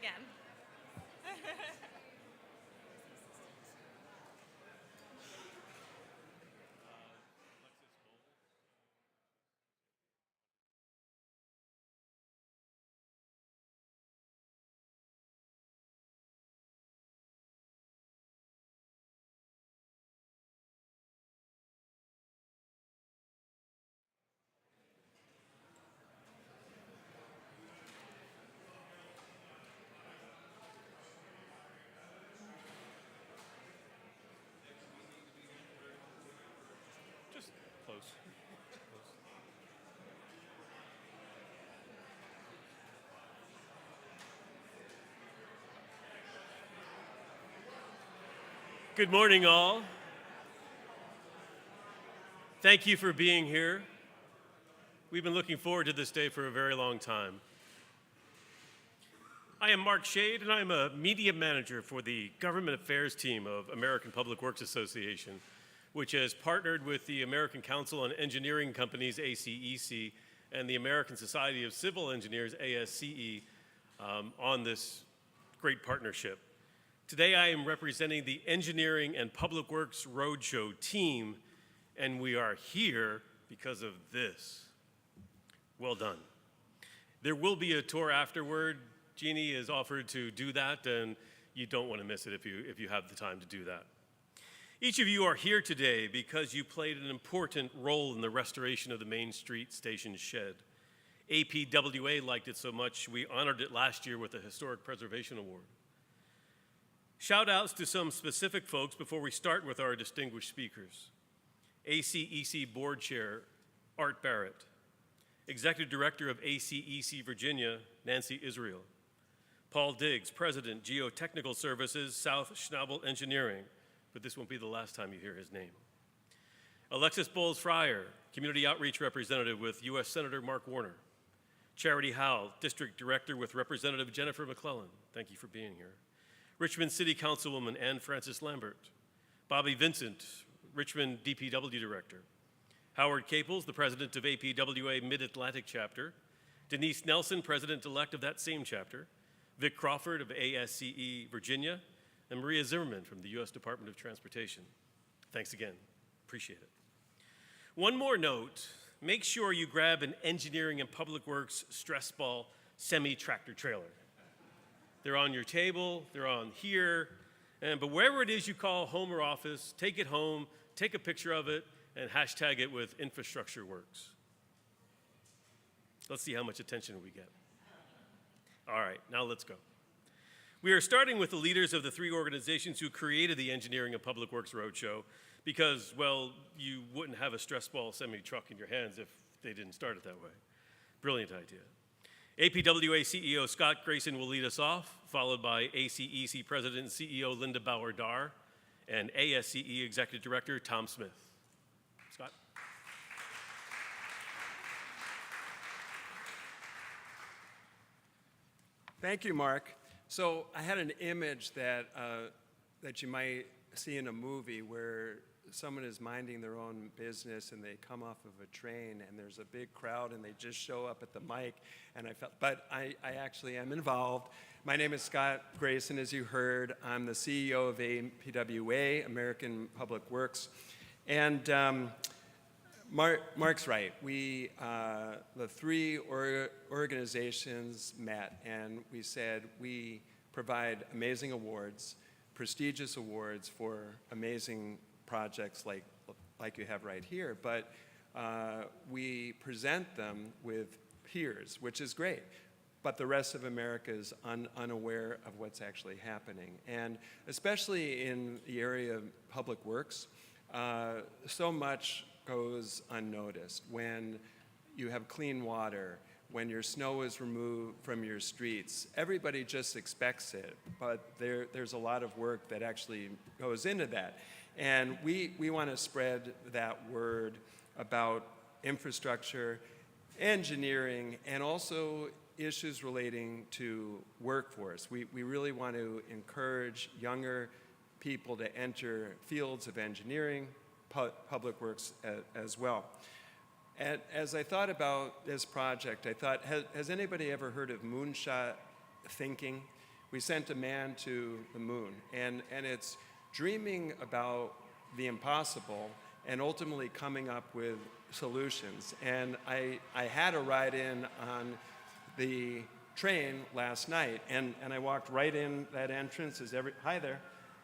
again. Just close. Good morning, all. Thank you for being here. We've been looking forward to this day for a very long time. I am Mark Shade, and I'm a media manager for the Government Affairs team of American Public Works Association, which has partnered with the American Council on Engineering Companies, ACEC, and the American Society of Civil Engineers, ASCE, on this great partnership. Today I am representing the Engineering and Public Works Roadshow team, and we are here because of this. Well done. There will be a tour afterward. Jeannie has offered to do that, and you don't want to miss it if you have the time to do that. Each of you are here today because you played an important role in the restoration of the Main Street Station shed. APWA liked it so much, we honored it last year with a Historic Preservation Award. Shout outs to some specific folks before we start with our distinguished speakers. ACEC Board Chair, Art Barrett. Executive Director of ACEC Virginia, Nancy Israel. Paul Diggs, President, Geotechnical Services, South Schnabel Engineering, but this won't be the last time you hear his name. Alexis Bowles-Fryer, Community Outreach Representative with U.S. Senator Mark Warner. Charity Howell, District Director with Representative Jennifer McClellan. Thank you for being here. Richmond City Councilwoman Ann Francis Lambert. Bobby Vincent, Richmond DPW Director. Howard Caples, the President of APWA Mid-Atlantic Chapter. Denise Nelson, President-elect of that same chapter. Vic Crawford of ASCE Virginia, and Maria Zimmerman from the U.S. Department of Transportation. Thanks again, appreciate it. One more note, make sure you grab an Engineering and Public Works stress ball semi-tractor trailer. They're on your table, they're on here, but wherever it is you call home or office, take it home, take a picture of it, and hashtag it with Infrastructure Works. Let's see how much attention we get. All right, now let's go. We are starting with the leaders of the three organizations who created the Engineering and Public Works Roadshow because, well, you wouldn't have a stress ball semi-truck in your hands if they didn't start it that way. Brilliant idea. APWA CEO Scott Grayson will lead us off, followed by ACEC President and CEO Linda Bauer-Dar and ASCE Executive Director Tom Smith. Scott? Thank you, Mark. So I had an image that you might see in a movie where someone is minding their own business and they come off of a train and there's a big crowd and they just show up at the mic, and but I actually am involved. My name is Scott Grayson, as you heard. I'm the CEO of APWA, American Public Works, and Mark's right. We, the three organizations met and we said we provide amazing awards, prestigious awards for amazing projects like you have right here, but we present them with peers, which is great. But the rest of America is unaware of what's actually happening. And especially in the area of public works, so much goes unnoticed. When you have clean water, when your snow is removed from your streets, everybody just expects it, but there's a lot of work that actually goes into that. And we want to spread that word about infrastructure, engineering, and also issues relating to workforce. We really want to encourage younger people to enter fields of engineering, public works as well. And as I thought about this project, I thought, has anybody ever heard of moonshot thinking? we sent a man to the moon. And it's dreaming about the impossible and ultimately coming up with solutions. And I had a ride in on the train last night, and I walked right in that entrance hi there,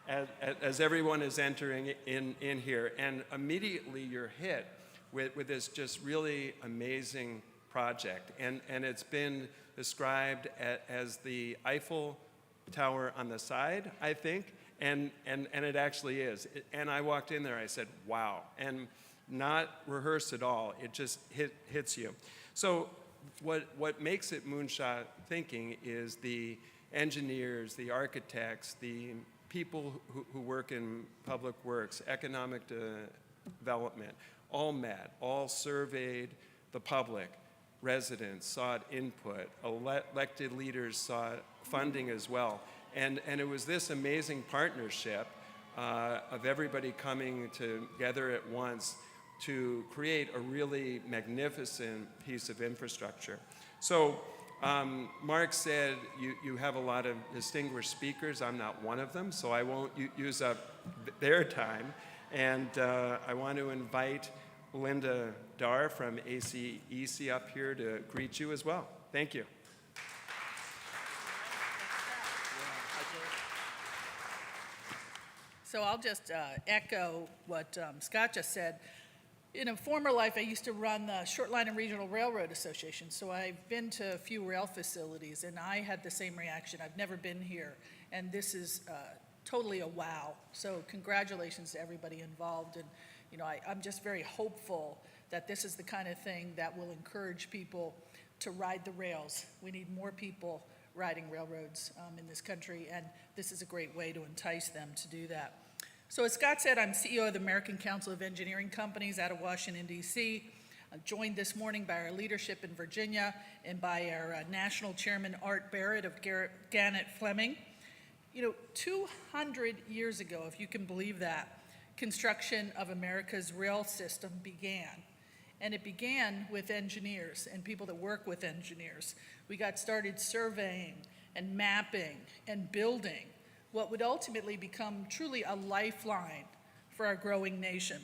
as everyone is entering in here, and immediately you're hit with this just really amazing project. And it's been described as the Eiffel Tower on the side, I think, and it actually is. And I walked in there, I said, wow, and not rehearsed at all. It just hits you. So what makes it moonshot thinking is the engineers, the architects, the people who work in public works, economic development, all met, all surveyed the public. Residents sought input, elected leaders sought funding as well. And it was this amazing partnership of everybody coming together at once to create a really magnificent piece of infrastructure. So Mark said you have a lot of distinguished speakers. I'm not one of them, so I won't use up their time. And I want to invite Linda Dar from ACEC up here to greet you as well. Thank you. So I'll just echo what Scott just said. In a former life, I used to run the Short Line and Regional Railroad Association, so I've been to a few rail facilities, and I had the same reaction. I've never been here, and this is totally a wow. So congratulations to everybody involved, and I'm just very hopeful that this is the kind of thing that will encourage people to ride the rails. We need more people riding railroads in this country, and this is a great way to entice them to do that. So as Scott said, I'm CEO of the American Council of Engineering Companies out of Washington, D.C. I'm joined this morning by our leadership in Virginia and by our national chairman, Art Barrett of Gannett Fleming. 200 years ago, if you can believe that, construction of America's rail system began. And it began with engineers and people that work with engineers. We got started surveying and mapping and building what would ultimately become truly a lifeline for our growing nation.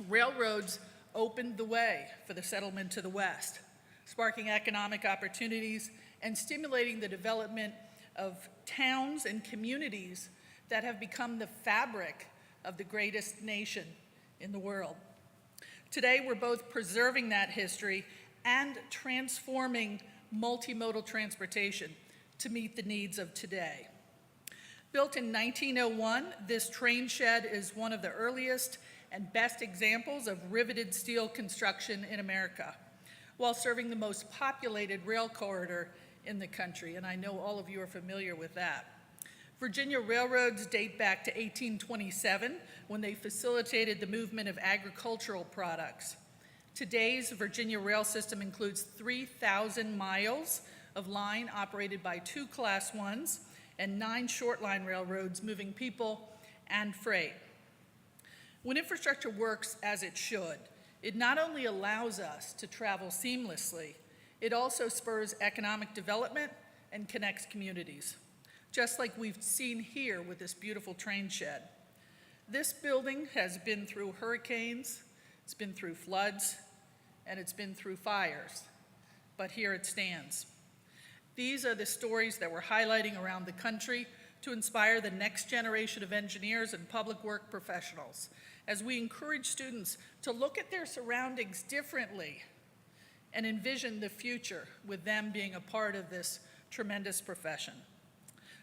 Railroads opened the way for the settlement to the West, sparking economic opportunities and stimulating the development of towns and communities that have become the fabric of the greatest nation in the world. Today, we're both preserving that history and transforming multimodal transportation to meet the needs of today. Built in 1901, this train shed is one of the earliest and best examples of riveted steel construction in America, while serving the most populated rail corridor in the country, and I know all of you are familiar with that. Virginia railroads date back to 1827, when they facilitated the movement of agricultural products. Today's Virginia rail system includes 3,000 miles of line operated by 2 Class 1s and 9 short line railroads moving people and freight. When infrastructure works as it should, it not only allows us to travel seamlessly, it also spurs economic development and connects communities, just like we've seen here with this beautiful train shed. This building has been through hurricanes, it's been through floods, and it's been through fires, but here it stands. These are the stories that we're highlighting around the country to inspire the next generation of engineers and public work professionals, as we encourage students to look at their surroundings differently and envision the future with them being a part of this tremendous profession.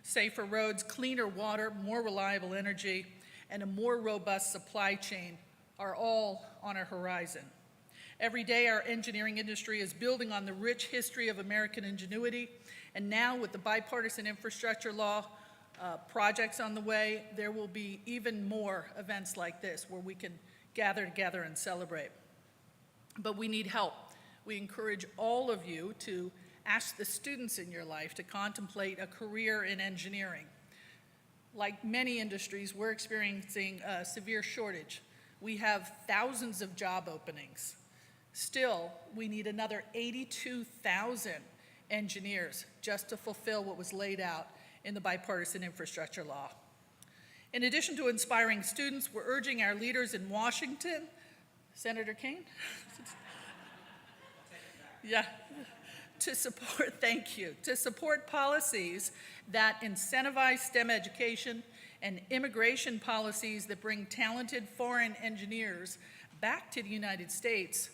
Safer roads, cleaner water, more reliable energy, and a more robust supply chain are all on our horizon. Every day, our engineering industry is building on the rich history of American ingenuity, and now with the bipartisan infrastructure law projects on the way, there will be even more events like this where we can gather together and celebrate. But we need help. We encourage all of you to ask the students in your life to contemplate a career in engineering. Like many industries, we're experiencing a severe shortage. We have thousands of job openings. Still, we need another 82,000 engineers just to fulfill what was laid out in the bipartisan infrastructure law. In addition to inspiring students, we're urging our leaders in Washington, Senator Kane? Yeah, to support, thank you, to support policies that incentivize STEM education and immigration policies that bring talented foreign engineers back to the United States.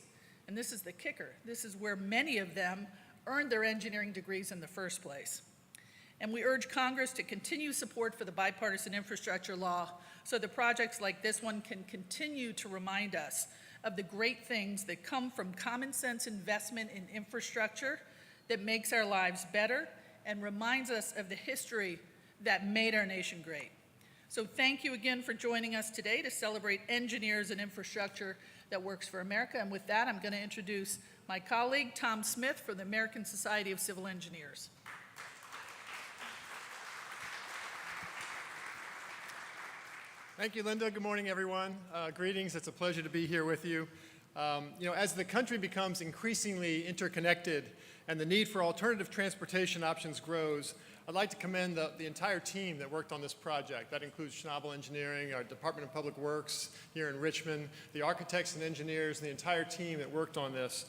And this is the kicker. This is where many of them earned their engineering degrees in the first place. And we urge Congress to continue support for the bipartisan infrastructure law so that projects like this one can continue to remind us of the great things that come from common sense investment in infrastructure that makes our lives better and reminds us of the history that made our nation great. So thank you again for joining us today to celebrate engineers and infrastructure that works for America. And with that, I'm going to introduce my colleague, Tom Smith, from the American Society of Civil Engineers. Thank you, Linda. Good morning, everyone. Greetings. It's a pleasure to be here with you. As the country becomes increasingly interconnected and the need for alternative transportation options grows, I'd like to commend the entire team that worked on this project. That includes Schnabel Engineering, our Department of Public Works here in Richmond, the architects and engineers, and the entire team that worked on this.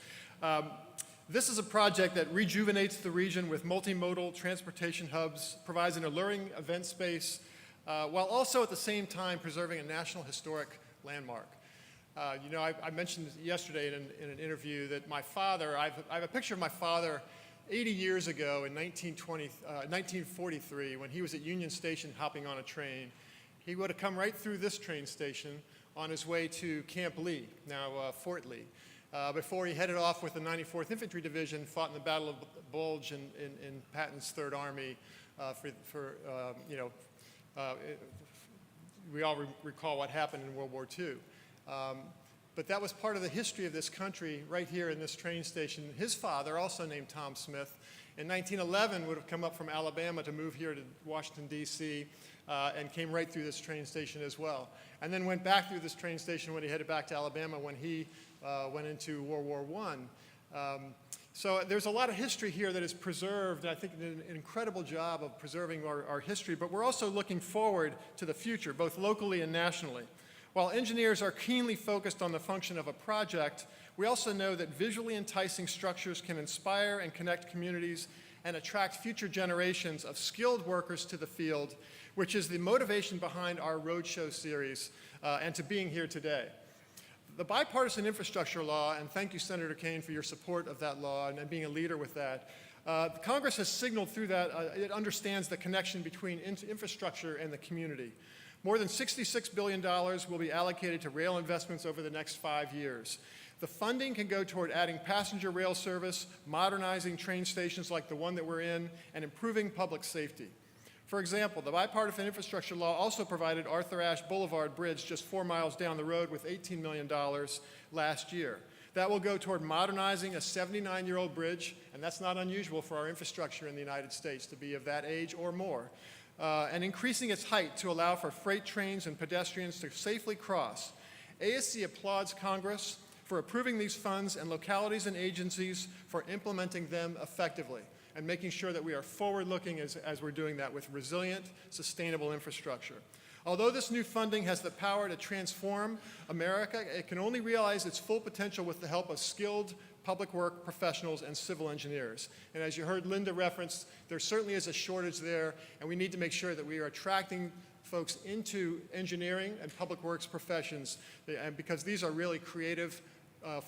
This is a project that rejuvenates the region with multimodal transportation hubs, provides an alluring event space, while also at the same time preserving a national historic landmark. I mentioned yesterday in an interview that my father, I have a picture of my father 80 years ago in 1943 when he was at Union Station hopping on a train. He would have come right through this train station on his way to Camp Lee, now Fort Lee, before he headed off with the 94th Infantry Division, fought in the Battle of Bulge in Patton's Third Army we all recall what happened in World War II. But that was part of the history of this country right here in this train station. His father, also named Tom Smith, in 1911 would have come up from Alabama to move here to Washington, D.C., and came right through this train station as well. And then went back through this train station when he headed back to Alabama when he went into World War I. So there's a lot of history here that is preserved. I think an incredible job of preserving our history, but we're also looking forward to the future, both locally and nationally. While engineers are keenly focused on the function of a project, we also know that visually enticing structures can inspire and connect communities and attract future generations of skilled workers to the field, which is the motivation behind our Roadshow series and to being here today. The bipartisan infrastructure law, and thank you, Senator Kane, for your support of that law and being a leader with that. Congress has signaled through that it understands the connection between infrastructure and the community. More than $66 billion will be allocated to rail investments over the next 5 years. The funding can go toward adding passenger rail service, modernizing train stations like the one that we're in, and improving public safety. For example, the bipartisan infrastructure law also provided Arthur Ashe Boulevard Bridge just 4 miles down the road with $18 million last year. That will go toward modernizing a 79-year-old bridge, and that's not unusual for our infrastructure in the United States to be of that age or more, and increasing its height to allow for freight trains and pedestrians to safely cross. ACEC applauds Congress for approving these funds and localities and agencies for implementing them effectively and making sure that we are forward-looking as we're doing that with resilient, sustainable infrastructure. Although this new funding has the power to transform America, it can only realize its full potential with the help of skilled public work professionals and civil engineers. And as you heard Linda reference, there certainly is a shortage there, and we need to make sure that we are attracting folks into engineering and public works professions, because these are really creative,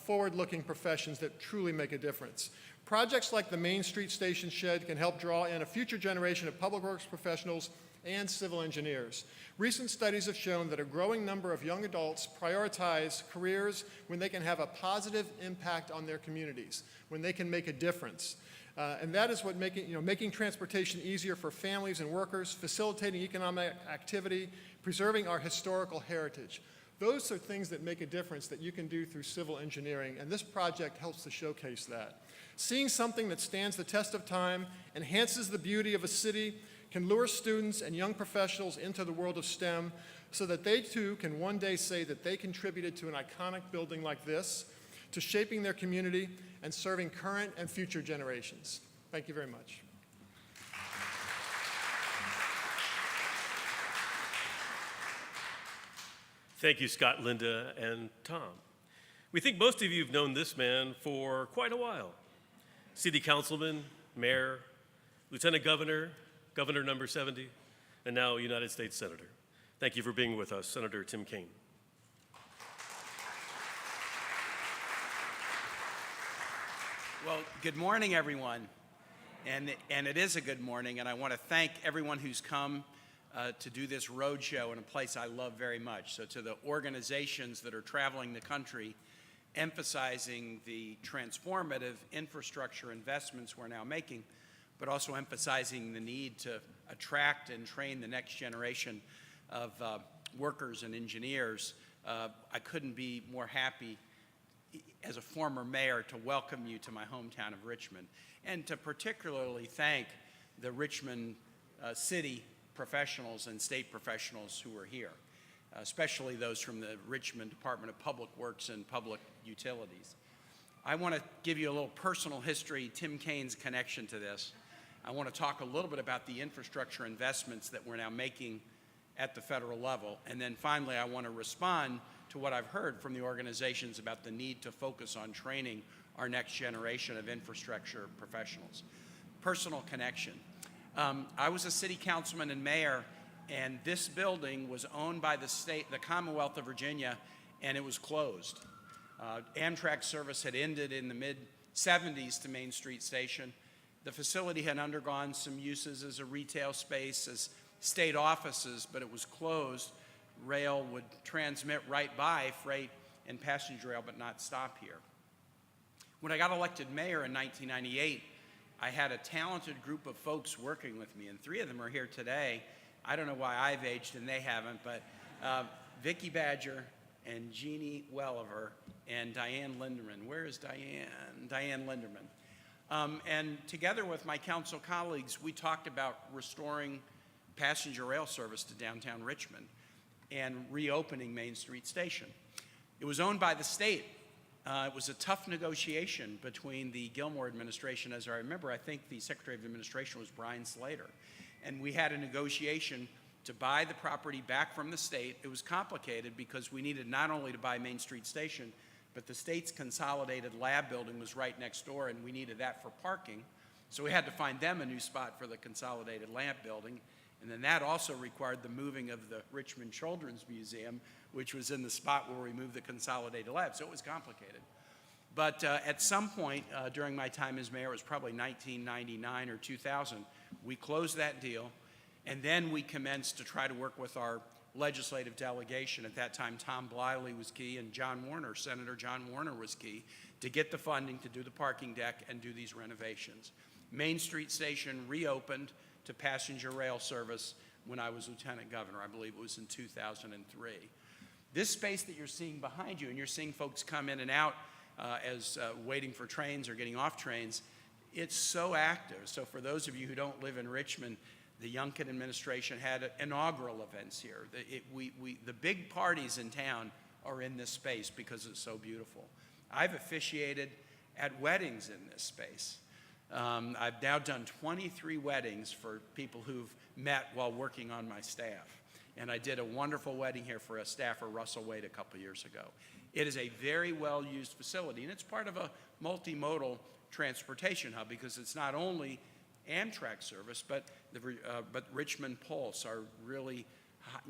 forward-looking professions that truly make a difference. Projects like the Main Street Station Shed can help draw in a future generation of public works professionals and civil engineers. Recent studies have shown that a growing number of young adults prioritize careers when they can have a positive impact on their communities, when they can make a difference. And that is what making transportation easier for families and workers, facilitating economic activity, preserving our historical heritage. Those are things that make a difference that you can do through civil engineering, and this project helps to showcase that. Seeing something that stands the test of time, enhances the beauty of a city, can lure students and young professionals into the world of STEM so that they too can one day say that they contributed to an iconic building like this, to shaping their community and serving current and future generations. Thank you very much. Thank you, Scott, Linda, and Tom. We think most of you have known this man for quite a while. City Councilman, Mayor, Lieutenant Governor, Governor number 70, and now United States Senator. Thank you for being with us, Senator Tim Kaine. Well, good morning, everyone. And it is a good morning, and I want to thank everyone who's come to do this roadshow in a place I love very much. So to the organizations that are traveling the country, emphasizing the transformative infrastructure investments we're now making, but also emphasizing the need to attract and train the next generation of workers and engineers. I couldn't be more happy as a former mayor to welcome you to my hometown of Richmond, and to particularly thank the Richmond city professionals and state professionals who are here, especially those from the Richmond Department of Public Works and Public Utilities. I want to give you a little personal history, Tim Kaine's connection to this. I want to talk a little bit about the infrastructure investments that we're now making at the federal level, and then finally I want to respond to what I've heard from the organizations about the need to focus on training our next generation of infrastructure professionals. Personal connection. I was a city councilman and mayor, and this building was owned by the Commonwealth of Virginia, and it was closed. Amtrak service had ended in the mid-'70s to Main Street Station. The facility had undergone some uses as a retail space, as state offices, but it was closed. Rail would transmit right by freight and passenger rail, but not stop here. When I got elected mayor in 1998, I had a talented group of folks working with me, and 3 of them are here today. I don't know why I've aged and they haven't, but Vicki Badger and Jeannie Welliver and Diane Linderman. Where is Diane? Diane Linderman. And together with my council colleagues, we talked about restoring passenger rail service to downtown Richmond and reopening Main Street Station. It was owned by the state. It was a tough negotiation between the Gilmore administration. As I remember, I think the Secretary of Administration was Brian Slater. And we had a negotiation to buy the property back from the state. It was complicated because we needed not only to buy Main Street Station, but the state's consolidated lab building was right next door, and we needed that for parking. So we had to find them a new spot for the consolidated lab building. And then that also required the moving of the Richmond Children's Museum, which was in the spot where we moved the consolidated lab. So it was complicated. But at some point during my time as mayor, it was probably 1999 or 2000, we closed that deal. And then we commenced to try to work with our legislative delegation. At that time, Tom Bliley was key, and John Warner, Senator John Warner was key, to get the funding to do the parking deck and do these renovations. Main Street Station reopened to passenger rail service when I was lieutenant governor. I believe it was in 2003. This space that you're seeing behind you, and you're seeing folks come in and out as waiting for trains or getting off trains, it's so active. So for those of you who don't live in Richmond, the Youngkin administration had inaugural events here. The big parties in town are in this space because it's so beautiful. I've officiated at weddings in this space. I've now done 23 weddings for people who've met while working on my staff. And I did a wonderful wedding here for a staffer, Russell Wade, a couple years ago. It is a very well-used facility, and it's part of a multimodal transportation hub because it's not only Amtrak service, but Richmond Pulse, our really,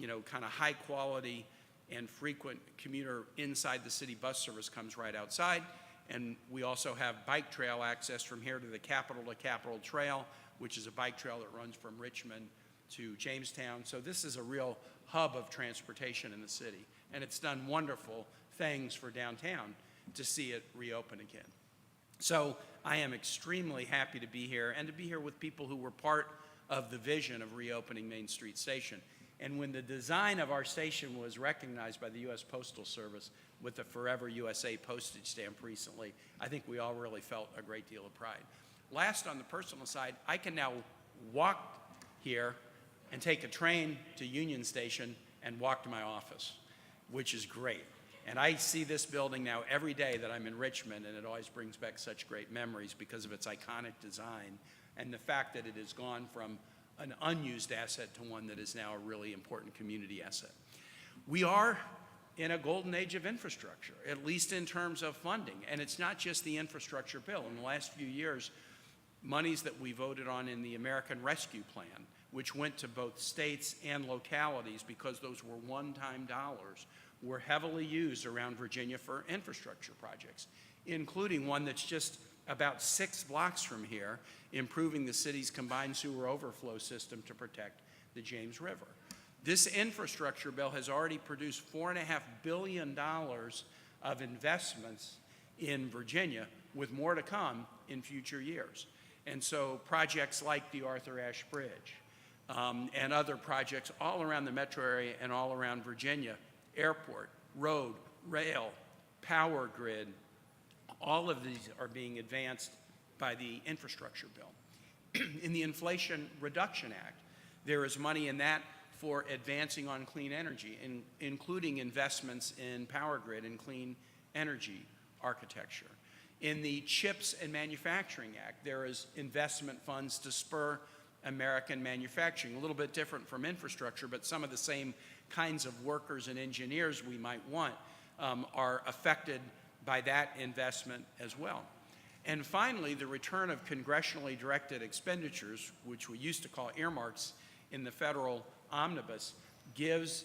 kind of high-quality and frequent commuter inside the city bus service comes right outside. And we also have bike trail access from here to the Capitol Trail, which is a bike trail that runs from Richmond to Jamestown. So this is a real hub of transportation in the city. And it's done wonderful things for downtown to see it reopen again. So I am extremely happy to be here and to be here with people who were part of the vision of reopening Main Street Station. And when the design of our station was recognized by the U.S. Postal Service with the Forever USA postage stamp recently, I think we all really felt a great deal of pride. Last, on the personal side, I can now walk here and take a train to Union Station and walk to my office, which is great. And I see this building now every day that I'm in Richmond, and it always brings back such great memories because of its iconic design and the fact that it has gone from an unused asset to one that is now a really important community asset. We are in a golden age of infrastructure, at least in terms of funding. And it's not just the infrastructure bill. In the last few years, monies that we voted on in the American Rescue Plan, which went to both states and localities because those were one-time dollars, were heavily used around Virginia for infrastructure projects, including one that's just about 6 blocks from here, improving the city's combined sewer overflow system to protect the James River. This infrastructure bill has already produced $4.5 billion of investments in Virginia, with more to come in future years. And so projects like the Arthur Ashe Bridge and other projects all around the metro area and all around Virginia, airport, road, rail, power grid, all of these are being advanced by the infrastructure bill. In the Inflation Reduction Act, there is money in that for advancing on clean energy, including investments in power grid and clean energy architecture. In the CHIPS and Manufacturing Act, there is investment funds to spur American manufacturing, a little bit different from infrastructure, but some of the same kinds of workers and engineers we might want are affected by that investment as well. And finally, the return of congressionally directed expenditures, which we used to call earmarks in the federal omnibus, gives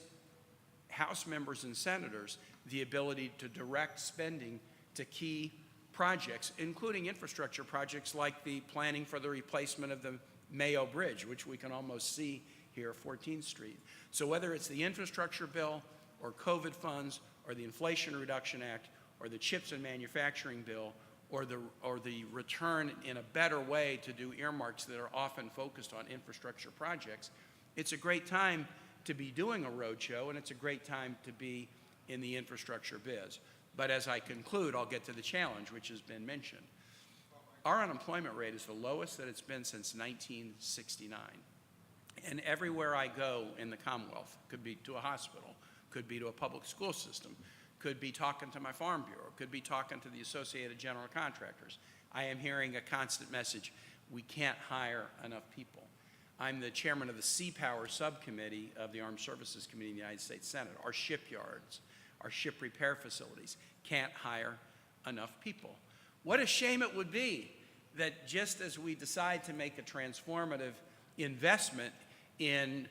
House members and senators the ability to direct spending to key projects, including infrastructure projects like the planning for the replacement of the Mayo Bridge, which we can almost see here, 14th Street. So whether it's the infrastructure bill or COVID funds or the Inflation Reduction Act or the CHIPS and Manufacturing bill or the return in a better way to do earmarks that are often focused on infrastructure projects, it's a great time to be doing a roadshow, and it's a great time to be in the infrastructure biz. But as I conclude, I'll get to the challenge, which has been mentioned. Our unemployment rate is the lowest that it's been since 1969. And everywhere I go in the Commonwealth, could be to a hospital, could be to a public school system, could be talking to my farm bureau, could be talking to the Associated General Contractors, I am hearing a constant message: we can't hire enough people. I'm the chairman of the Sea Power Subcommittee of the Armed Services Committee in the United States Senate. Our shipyards, our ship repair facilities can't hire enough people. What a shame it would be that just as we decide to make a transformative investment in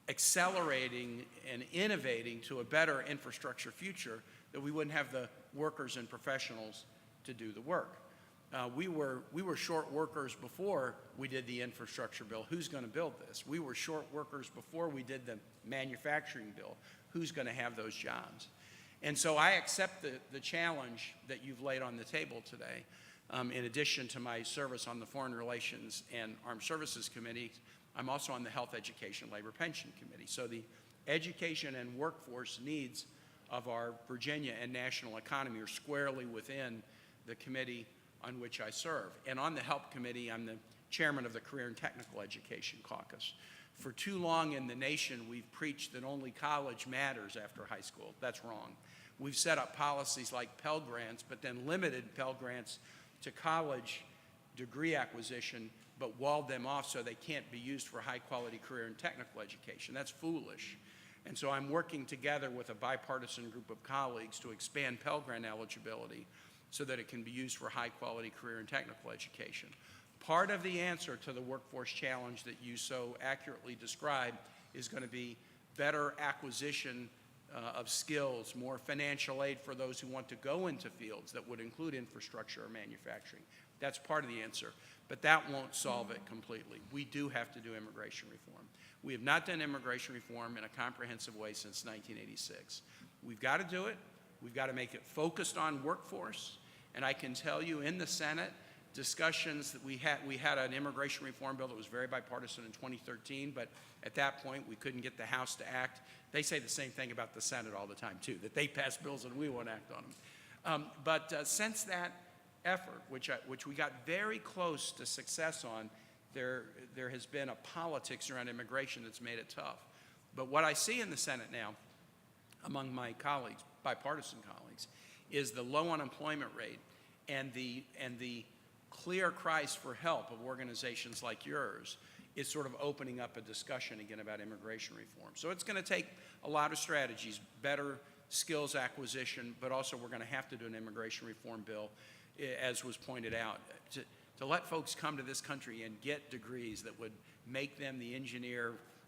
accelerating and innovating to a better infrastructure future, that we wouldn't have the workers and professionals to do the work. We were short workers before we did the infrastructure bill. Who's going to build this? We were short workers before we did the manufacturing bill. Who's going to have those jobs? And so I accept the challenge that you've laid on the table today. In addition to my service on the Foreign Relations and Armed Services Committee, I'm also on the Health, Education, Labor, Pension Committee. So the education and workforce needs of our Virginia and national economy are squarely within the committee on which I serve. And on the Help Committee, I'm the chairman of the Career and Technical Education Caucus. For too long in the nation, we've preached that only college matters after high school. That's wrong. We've set up policies like Pell Grants, but then limited Pell Grants to college degree acquisition, but walled them off so they can't be used for high-quality career and technical education. That's foolish. And so I'm working together with a bipartisan group of colleagues to expand Pell Grant eligibility so that it can be used for high-quality career and technical education. Part of the answer to the workforce challenge that you so accurately described is going to be better acquisition of skills, more financial aid for those who want to go into fields that would include infrastructure or manufacturing. That's part of the answer, but that won't solve it completely. We do have to do immigration reform. We have not done immigration reform in a comprehensive way since 1986. We've got to do it. We've got to make it focused on workforce, and I can tell you in the Senate, discussions that we had an immigration reform bill that was very bipartisan in 2013, but at that point we couldn't get the House to act. They say the same thing about the Senate all the time too, that they pass bills and we won't act on them. But since that effort, which we got very close to success on, there has been a politics around immigration that's made it tough. But what I see in the Senate now, among my colleagues, bipartisan colleagues, is the low unemployment rate and the clear cries for help of organizations like yours is sort of opening up a discussion again about immigration reform. So it's going to take a lot of strategies, better skills acquisition, but also we're going to have to do an immigration reform bill, as was pointed out, to let folks come to this country and get degrees that would make them the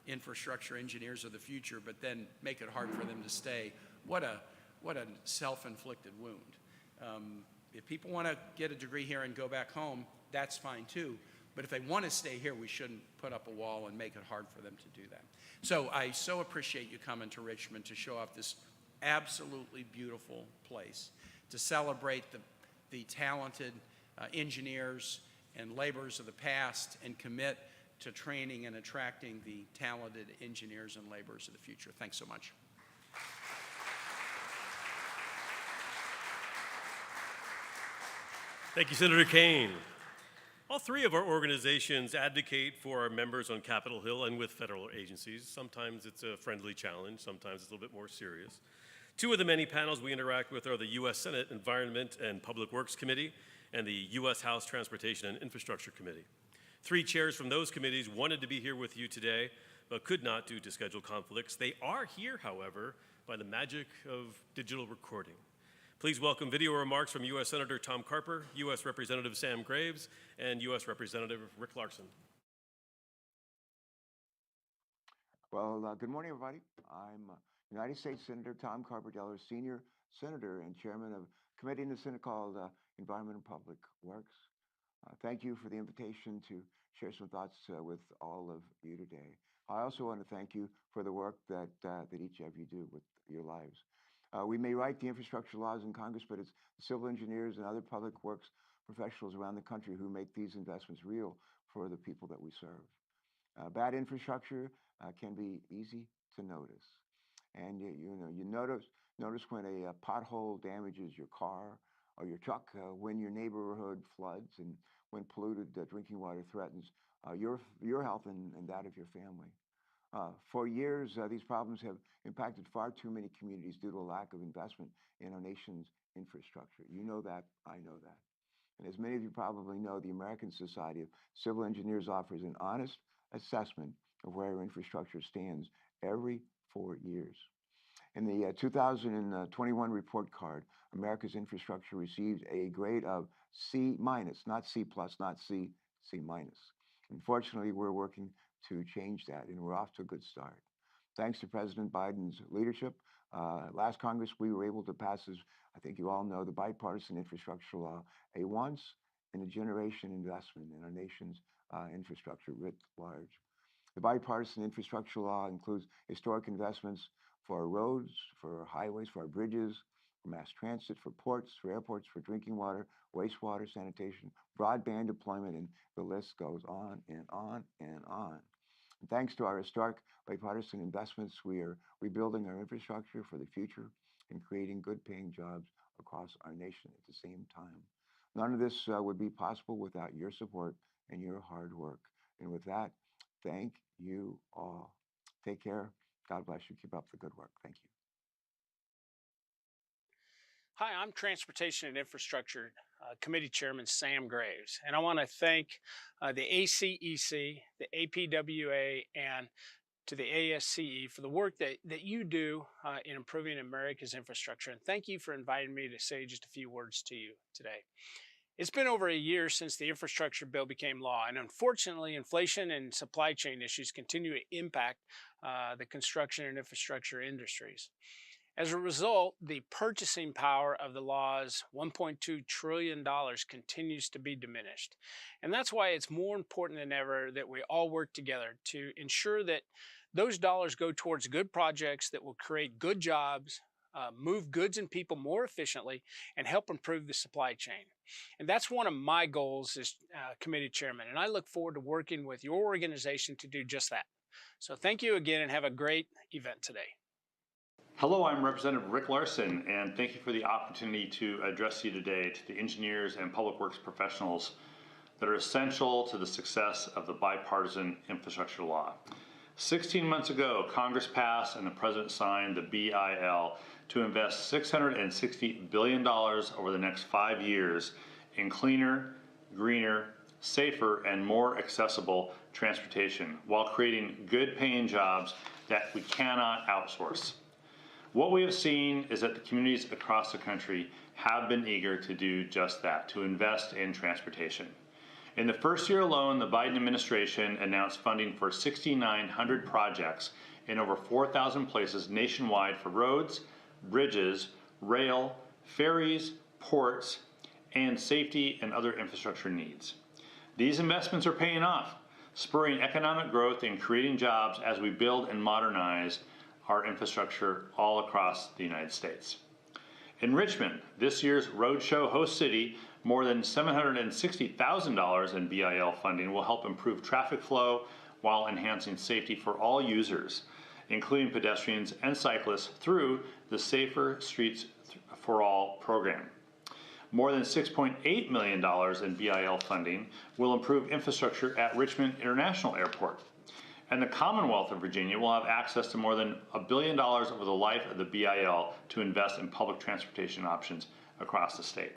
infrastructure engineers of the future, but then make it hard for them to stay. What a self-inflicted wound. If people want to get a degree here and go back home, that's fine too. But if they want to stay here, we shouldn't put up a wall and make it hard for them to do that. So I so appreciate you coming to Richmond to show off this absolutely beautiful place, to celebrate the talented engineers and laborers of the past, and commit to training and attracting the talented engineers and laborers of the future. Thanks so much. Thank you, Senator Kane. All three of our organizations advocate for our members on Capitol Hill and with federal agencies. Sometimes it's a friendly challenge, sometimes it's a little bit more serious. Two of the many panels we interact with are the U.S. Senate Environment and Public Works Committee and the U.S. House Transportation and Infrastructure Committee. Three chairs from those committees wanted to be here with you today, but could not due to schedule conflicts. They are here, however, by the magic of digital recording. Please welcome video remarks from U.S. Senator Tom Carper, U.S. Representative Sam Graves, and U.S. Representative Rick Larson. Well, good morning, everybody. I'm United States Senator Tom Carper, Delaware Senior Senator and Chairman of a committee in the Senate called Environment and Public Works. Thank you for the invitation to share some thoughts with all of you today. I also want to thank you for the work that each of you do with your lives. We may write the infrastructure laws in Congress, but it's civil engineers and other public works professionals around the country who make these investments real for the people that we serve. Bad infrastructure can be easy to notice. And you notice when a pothole damages your car or your truck, when your neighborhood floods, and when polluted drinking water threatens your health and that of your family. For years, these problems have impacted far too many communities due to a lack of investment in our nation's infrastructure. You know that, I know that. And as many of you probably know, the American Society of Civil Engineers offers an honest assessment of where our infrastructure stands every 4 years. In the 2021 report card, America's infrastructure received a grade of C-, not C+, not C, C-. Unfortunately, we're working to change that, and we're off to a good start. Thanks to President Biden's leadership, last Congress, we were able to pass, as I think you all know, the bipartisan infrastructure law, a once-in-a-generation investment in our nation's infrastructure writ large. The bipartisan infrastructure law includes historic investments for our roads, for our highways, for our bridges, for mass transit, for ports, for airports, for drinking water, wastewater, sanitation, broadband deployment, and the list goes on and on and on. And thanks to our historic bipartisan investments, we are rebuilding our infrastructure for the future and creating good-paying jobs across our nation at the same time. None of this would be possible without your support and your hard work. And with that, thank you all. Take care. God bless you. Keep up the good work. Thank you. Hi, I'm Transportation and Infrastructure Committee Chairman Sam Graves, and I want to thank the ACEC, the APWA, and to the ASCE for the work that you do in improving America's infrastructure. And thank you for inviting me to say just a few words to you today. It's been over a year since the infrastructure bill became law, and unfortunately, inflation and supply chain issues continue to impact the construction and infrastructure industries. As a result, the purchasing power of the law's $1.2 trillion continues to be diminished. And that's why it's more important than ever that we all work together to ensure that those dollars go towards good projects that will create good jobs, move goods and people more efficiently, and help improve the supply chain. And that's one of my goals as committee chairman, and I look forward to working with your organization to do just that. So thank you again, and have a great event today. Hello, I'm Representative Rick Larson, and thank you for the opportunity to address you today to the engineers and public works professionals that are essential to the success of the bipartisan infrastructure law. 16 months ago, Congress passed and the President signed the BIL to invest $660 billion over the next 5 years in cleaner, greener, safer, and more accessible transportation while creating good paying jobs that we cannot outsource. What we have seen is that the communities across the country have been eager to do just that, to invest in transportation. In the first year alone, the Biden administration announced funding for 6,900 projects in over 4,000 places nationwide for roads, bridges, rail, ferries, ports, and safety and other infrastructure needs. These investments are paying off, spurring economic growth and creating jobs as we build and modernize our infrastructure all across the United States. In Richmond, this year's Roadshow host city, more than $760,000 in BIL funding will help improve traffic flow while enhancing safety for all users, including pedestrians and cyclists, through the Safer Streets for All program. More than $6.8 million in BIL funding will improve infrastructure at Richmond International Airport. And the Commonwealth of Virginia will have access to more than $1 billion over the life of the BIL to invest in public transportation options across the state.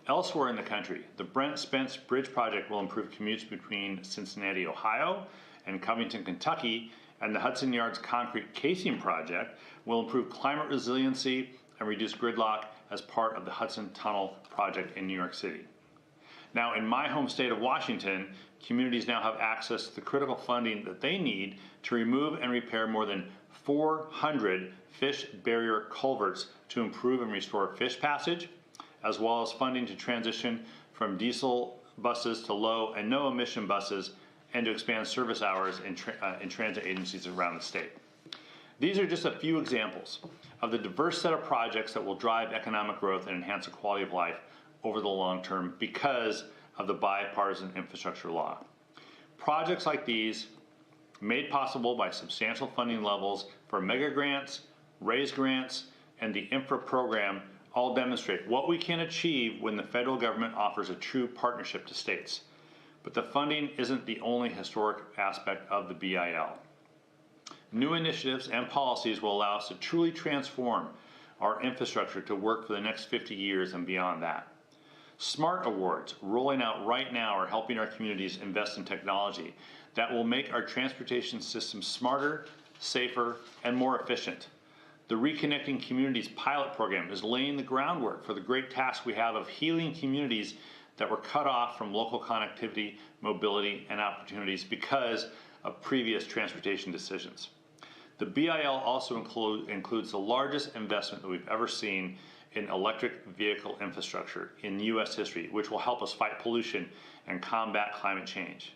Elsewhere in the country, the Brent Spence Bridge project will improve commutes between Cincinnati, Ohio, and Covington, Kentucky, and the Hudson Yards Concrete Casing project will improve climate resiliency and reduce gridlock as part of the Hudson Tunnel project in New York City. Now, in my home state of Washington, communities now have access to the critical funding that they need to remove and repair more than 400 fish barrier culverts to improve and restore fish passage, as well as funding to transition from diesel buses to low and no emission buses, and to expand service hours in transit agencies around the state. These are just a few examples of the diverse set of projects that will drive economic growth and enhance the quality of life over the long term because of the bipartisan infrastructure law. Projects like these, made possible by substantial funding levels for mega grants, RAISE grants, and the infra program, all demonstrate what we can achieve when the federal government offers a true partnership to states. But the funding isn't the only historic aspect of the BIL. New initiatives and policies will allow us to truly transform our infrastructure to work for the next 50 years and beyond that. SMART awards rolling out right now are helping our communities invest in technology that will make our transportation system smarter, safer, and more efficient. The Reconnecting Communities pilot program is laying the groundwork for the great task we have of healing communities that were cut off from local connectivity, mobility, and opportunities because of previous transportation decisions. The BIL also includes the largest investment that we've ever seen in electric vehicle infrastructure in U.S. history, which will help us fight pollution and combat climate change.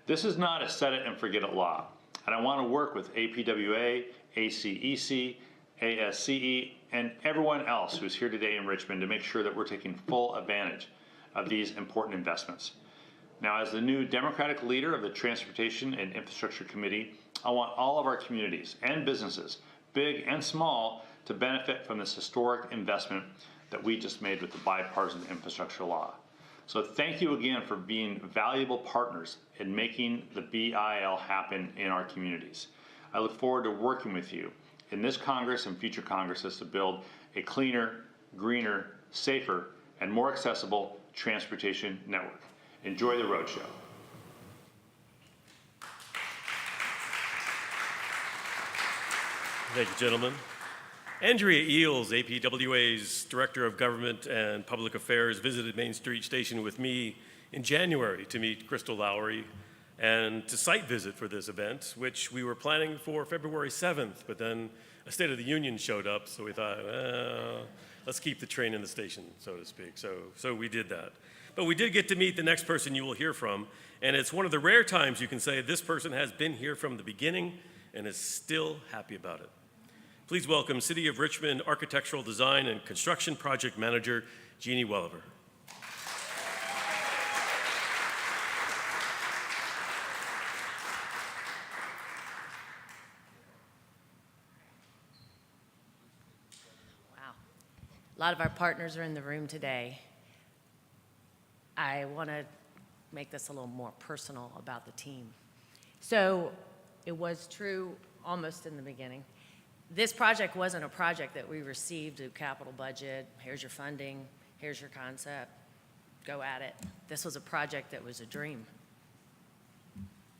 This is not a set it and forget it law, and I want to work with APWA, ACEC, ASCE, and everyone else who's here today in Richmond to make sure that we're taking full advantage of these important investments. Now, as the new Democratic leader of the Transportation and Infrastructure Committee, I want all of our communities and businesses, big and small, to benefit from this historic investment that we just made with the bipartisan infrastructure law. So thank you again for being valuable partners in making the BIL happen in our communities. I look forward to working with you in this Congress and future Congresses to build a cleaner, greener, safer, and more accessible transportation network. Enjoy the Roadshow. Thank you, gentlemen. Andrea Eels, APWA's Director of Government and Public Affairs, visited Main Street Station with me in January to meet Crystal Lowry and to site visit for this event, which we were planning for February 7th, but then a State of the Union showed up, so we thought, let's keep the train in the station, so to speak. So we did that. But we did get to meet the next person you will hear from, and it's one of the rare times you can say this person has been here from the beginning and is still happy about it. Please welcome City of Richmond Architectural Design and Construction Project Manager, Jeannie Welliver. Wow. A lot of our partners are in the room today. I want to make this a little more personal about the team. So it was true almost in the beginning. This project wasn't a project that we received a capital budget, here's your funding, here's your concept. go at it. This was a project that was a dream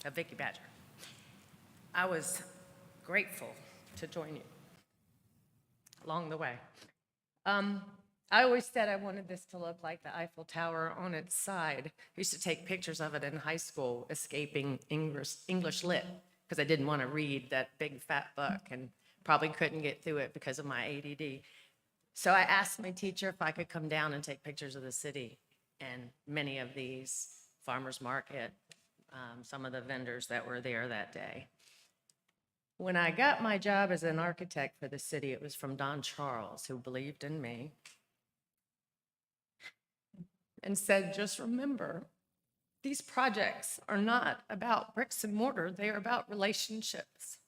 of Vicki Badger. I was grateful to join you along the way. I always said I wanted this to look like the Eiffel Tower on its side. I used to take pictures of it in high school, escaping English lit, because I didn't want to read that big fat book and probably couldn't get through it because of my ADD. So I asked my teacher if I could come down and take pictures of the city and many of these farmers market, some of the vendors that were there that day. When I got my job as an architect for the city, it was from Don Charles, who believed in me and said, just remember, these projects are not about bricks and mortar, they are about relationships.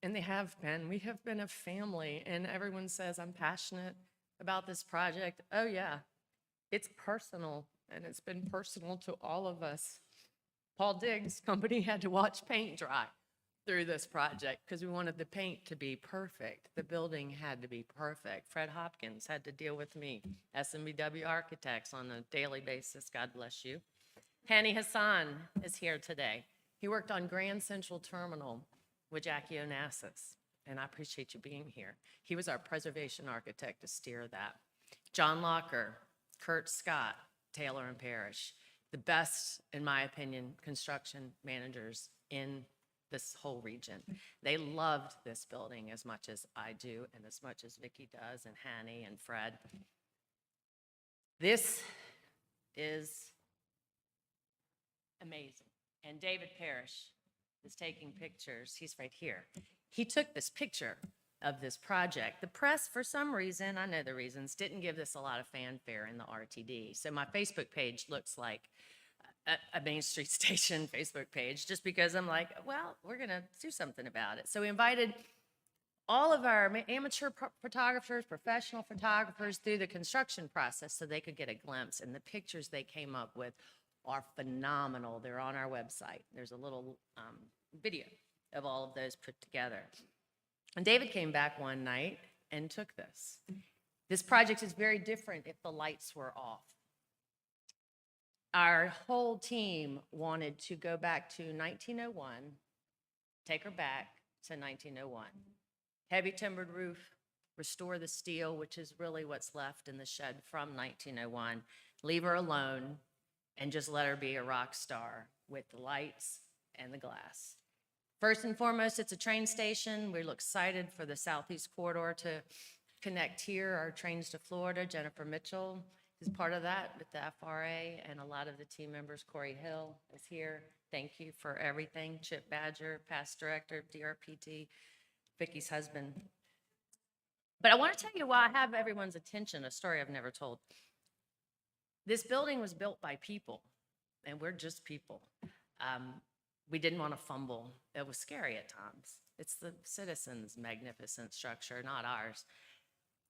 And they have been. We have been a family, and everyone says, I'm passionate about this project. Oh yeah, it's personal, and it's been personal to all of us. Paul Diggs' company had to watch paint dry through this project because we wanted the paint to be perfect. The building had to be perfect. Fred Hopkins had to deal with me, SMBW Architects, on a daily basis. God bless you. Hani Hassan is here today. He worked on Grand Central Terminal with Jackie Onassis, and I appreciate you being here. He was our preservation architect to steer that. John Locker, Kurt Scott, Taylor and Parrish, the best, in my opinion, construction managers in this whole region. They loved this building as much as I do and as much as Vicki does, and Hanny and Fred. This is amazing. And David Parrish is taking pictures. He's right here. He took this picture of this project. The press, for some reason, I know the reasons, didn't give this a lot of fanfare in the RTD. So my Facebook page looks like a Main Street Station Facebook page, just because I'm like, well, we're going to do something about it. So we invited all of our amateur photographers, professional photographers through the construction process so they could get a glimpse. And the pictures they came up with are phenomenal. They're on our website. There's a little video of all of those put together. And David came back one night and took this. This project is very different if the lights were off. Our whole team wanted to go back to 1901, take her back to 1901. Heavy timbered roof, restore the steel, which is really what's left in the shed from 1901, leave her alone, and just let her be a rock star with the lights and the glass. First and foremost, it's a train station. We're excited for the Southeast Corridor to connect here, our trains to Florida. Jennifer Mitchell is part of that with the FRA, and a lot of the team members. Corey Hill is here. Thank you for everything. Chip Badger, past director of DRPT, Vicki's husband. But I want to tell you why I have everyone's attention, a story I've never told. This building was built by people, and we're just people. We didn't want to fumble. It was scary at times. It's the citizens' magnificent structure, not ours.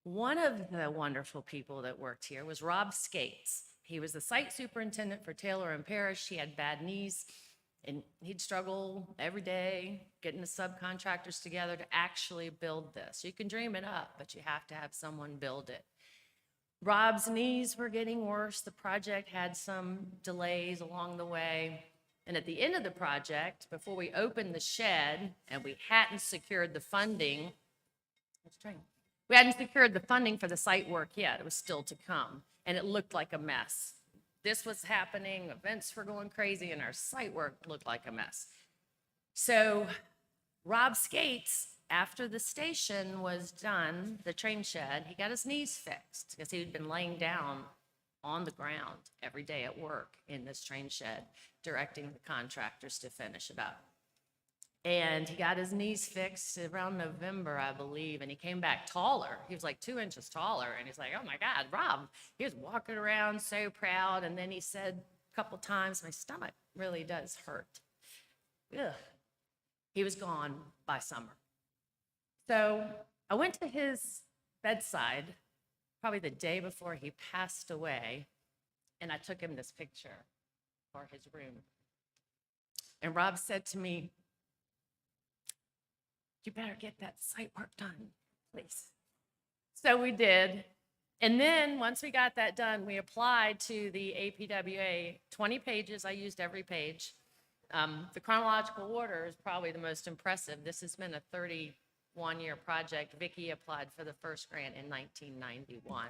One of the wonderful people that worked here was Rob Skates. He was the site superintendent for Taylor and Parrish. He had bad knees, and he'd struggle every day getting the subcontractors together to actually build this. You can dream it up, but you have to have someone build it. Rob's knees were getting worse. The project had some delays along the way. And at the end of the project, before we opened the shed, and we hadn't secured the funding, we hadn't secured the funding for the site work yet. It was still to come, and it looked like a mess. This was happening, events were going crazy, and our site work looked like a mess. So Rob Skates, after the station was done, the train shed, he got his knees fixed because he'd been laying down on the ground every day at work in this train shed, directing the contractors to finish it up. And he got his knees fixed around November, I believe, and he came back taller. He was like 2 inches taller, and he's like, oh my God, Rob. He was walking around so proud, and then he said a couple times, my stomach really does hurt. Ugh. He was gone by summer. So I went to his bedside probably the day before he passed away, and I took him this picture for his room. And Rob said to me, you better get that site work done, please. So we did, And then, once we got that done, we applied to the APWA, 20 pages, I used every page. The chronological order is probably the most impressive. This has been a 31-year project. Vicki applied for the first grant in 1991,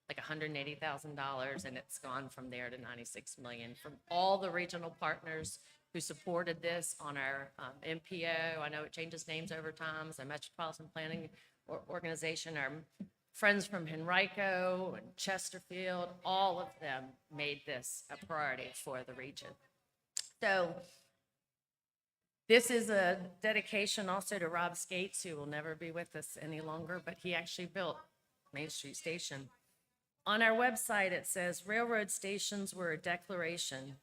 like $180,000, and it's gone from there to $96 million. From all the regional partners who supported this on our MPO, I know it changes names over time, so Metropolitan Planning Organization, our friends from Henrico and Chesterfield, all of them made this a priority for the region. So this is a dedication also to Rob Skates, who will never be with us any longer, but he actually built Main Street Station. On our website, it says, railroad stations were a declaration,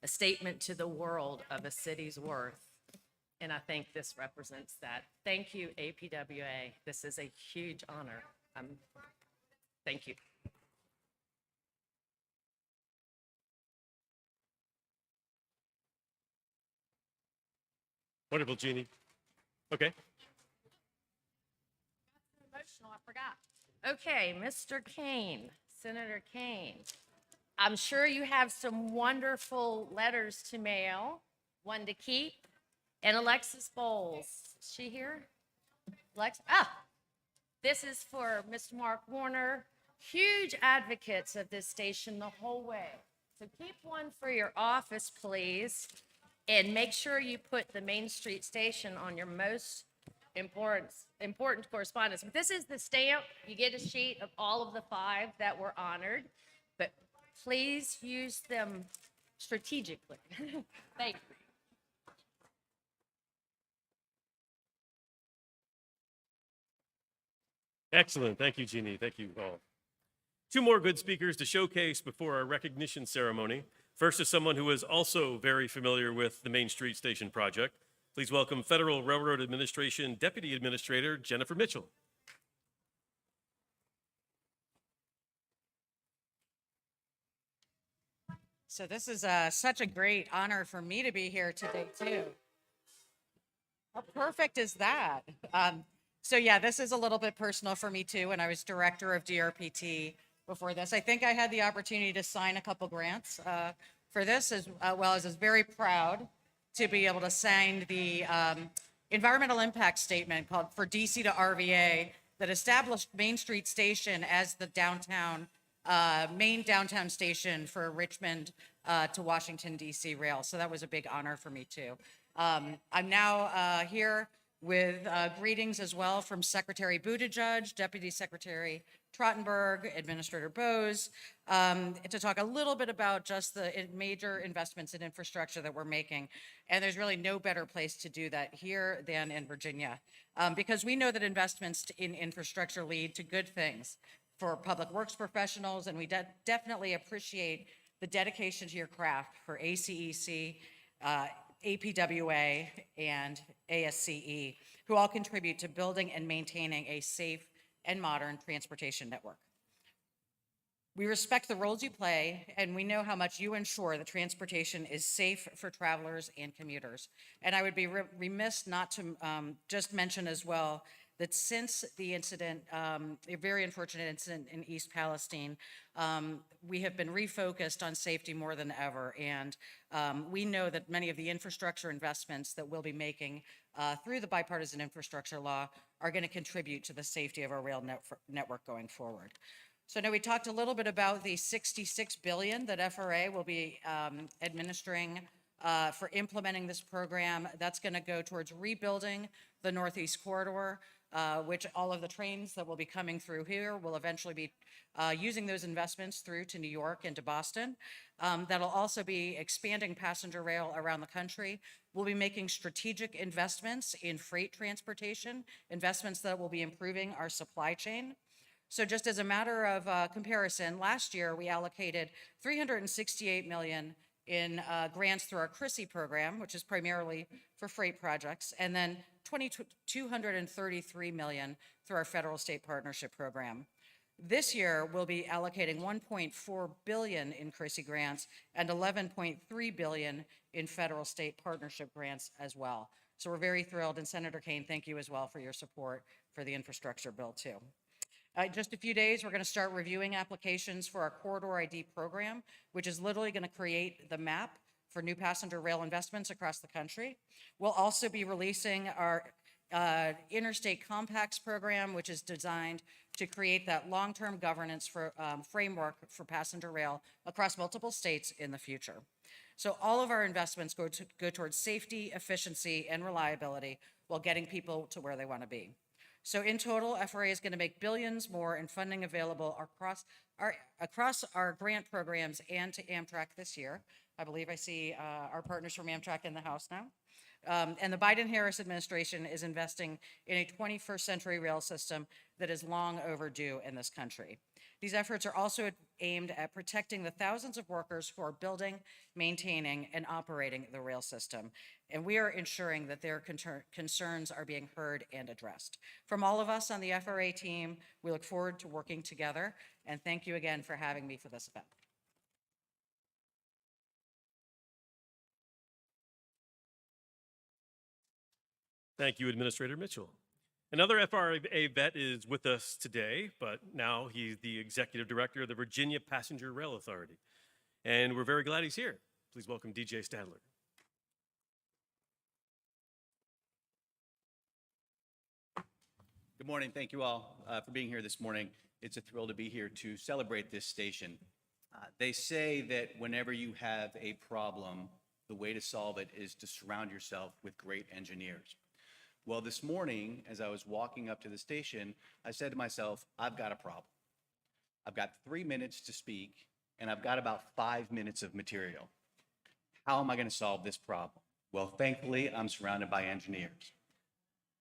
a statement to the world of a city's worth. And I think this represents that. Thank you, APWA. This is a huge honor. Thank you. Wonderful, Jeannie. Okay. Emotional, I forgot. Okay, Mr. Kane, Senator Kane. I'm sure you have some wonderful letters to mail, one to keep. And Alexis Bowles, is she here? This is for Mr. Mark Warner, huge advocates of this station the whole way. So keep one for your office, please, and make sure you put the Main Street Station on your most important correspondence. But this is the stamp. You get a sheet of all of the 5 that were honored, but please use them strategically. Thank you. Excellent. Thank you, Jeannie. Thank you all. 2 more good speakers to showcase before our recognition ceremony. First is someone who is also very familiar with the Main Street Station project. Please welcome Federal Railroad Administration Deputy Administrator Jennifer Mitchell. So this is such a great honor for me to be here today, too. How perfect is that? So yeah, this is a little bit personal for me, too, and I was director of DRPT before this. I think I had the opportunity to sign a couple grants for this, as well as I was very proud to be able to sign the environmental impact statement called for DC to RVA that established Main Street Station as the main downtown station for Richmond to Washington, DC rail. So that was a big honor for me, too. I'm now here with greetings as well from Secretary Buttigieg, Deputy Secretary Trottenberg, Administrator Bose, to talk a little bit about just the major investments in infrastructure that we're making. And there's really no better place to do that here than in Virginia, because we know that investments in infrastructure lead to good things for public works professionals, and we definitely appreciate the dedication to your craft for ACEC, APWA, and ASCE, who all contribute to building and maintaining a safe and modern transportation network. We respect the roles you play, and we know how much you ensure that transportation is safe for travelers and commuters. And I would be remiss not to just mention as well that since the incident, a very unfortunate incident in East Palestine, we have been refocused on safety more than ever. And we know that many of the infrastructure investments that we'll be making through the bipartisan infrastructure law are going to contribute to the safety of our rail network going forward. So now we talked a little bit about the $66 billion that FRA will be administering for implementing this program. That's going to go towards rebuilding the Northeast Corridor, which all of the trains that will be coming through here will eventually be using those investments through to New York and to Boston. That'll also be expanding passenger rail around the country. We'll be making strategic investments in freight transportation, investments that will be improving our supply chain. So just as a matter of comparison, last year we allocated $368 million in grants through our CRISI program, which is primarily for freight projects, and then $233 million through our federal state partnership program. This year, we'll be allocating $1.4 billion in CRISI grants and $11.3 billion in federal state partnership grants as well. So we're very thrilled, and Senator Kane, thank you as well for your support for the infrastructure bill too. Just a few days, we're going to start reviewing applications for our Corridor ID program, which is literally going to create the map for new passenger rail investments across the country. We'll also be releasing our Interstate Compacts program, which is designed to create that long-term governance for framework for passenger rail across multiple states in the future. So all of our investments go towards safety, efficiency, and reliability while getting people to where they want to be. So in total, FRA is going to make billions more in funding available across our grant programs and to Amtrak this year. I believe I see our partners from Amtrak in the house now. And the Biden-Harris administration is investing in a 21st century rail system that is long overdue in this country. These efforts are also aimed at protecting the thousands of workers who are building, maintaining, and operating the rail system. And we are ensuring that their concerns are being heard and addressed. From all of us on the FRA team, we look forward to working together. And thank you again for having me for this event. Thank you, Administrator Mitchell. Another FRA vet is with us today, but now he's the Executive Director of the Virginia Passenger Rail Authority. And we're very glad he's here. Please welcome DJ Stadler. Good morning. Thank you all for being here this morning. It's a thrill to be here to celebrate this station. They say that whenever you have a problem, the way to solve it is to surround yourself with great engineers. Well, this morning, as I was walking up to the station, I said to myself, I've got a problem. I've got 3 minutes to speak, and I've got about 5 minutes of material. How am I going to solve this problem? Well, thankfully, I'm surrounded by engineers.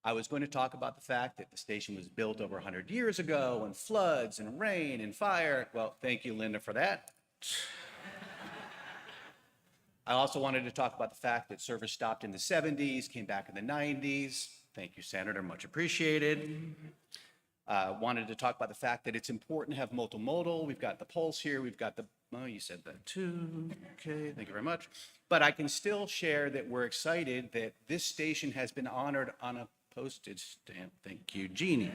I was going to talk about the fact that the station was built over 100 years ago, and floods, and rain, and fire. Well, thank you, Linda, for that. I also wanted to talk about the fact that service stopped in the 70s, came back in the 90s. Thank you, Senator, much appreciated. Wanted to talk about the fact that it's important to have multimodal. We've got the Pulse here, we've got the, oh, you said that too. Okay, thank you very much. But I can still share that we're excited that this station has been honored on a postage stamp. Thank you, Jeannie.